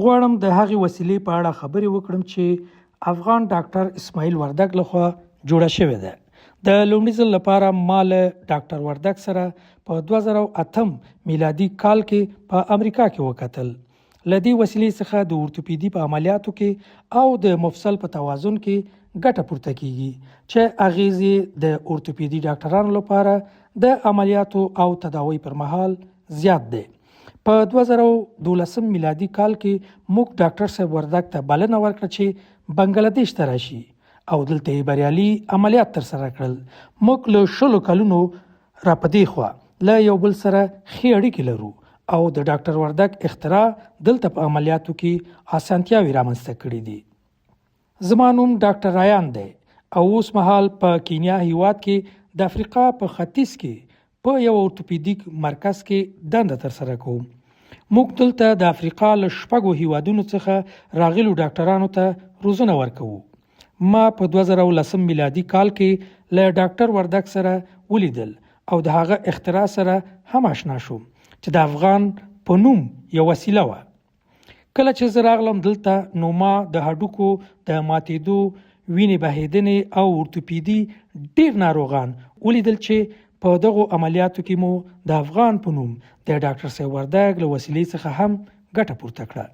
غواړم د هغې وسیلې په اړه خبرې وکړم چې افغان ډاکټر اسماعیل وردګ لخوا جوړه شوې ده. د لومړي ځل لپاره ما له ډاکټر وردګ سره په 2008 میلادي کال کې په امریکا کې وکتل. له دې وسیلې څخه د اورتوپیدي په عملیاتو کې او د مفصل په توازن کې ګټه پورته کیږي چې اغیزې د اورتوپیدي ډاکټرانو لپاره د عملیاتو او تداوی پر مهال زیات دی. په 2012 میلادي کال کې موږ ډاکټر صاحب وردګ ته بلنه ورکړه چې بنگلاديش ته راشي او دلته یې بریالي عملیات ترسره کړل. موږ له 20 کلونو را په دې خوا له یو بل سره ښې اړیکې لرو او د ډاکټر وردګ اختراع دلته په عملیاتو کې اسانتیاوې رامنځته کړي دي. زما نوم ډاکټر رایان دی او اوس مهال په کینیا هیواد کې د افریقا په ختیځ کې په یو اورتوپیدیک مرکز کې دنده ترسره کوم. موږ دلته د افریقا له 6 هیوادونو څخه راغلو ډاکټرانو ته روزنه ورکوو. ما په 2010 میلادي کال کې له ډاکټر وردګ سره ولیدل او د هغه اختراع سره هم آشنا شوم چې د افغان په نوم یو وسیله وه. کله چې زه راغلم دلته نو ما د هډوکو د ماتېدو، وینې بهېدنې او اورتوپیدي ډېر ناروغان ولیدل چې په دغو عملیاتو کې مو د افغان په نوم د ډاکټر صاحب وردګ له وسیلې څخه هم ګټه پورته کړه.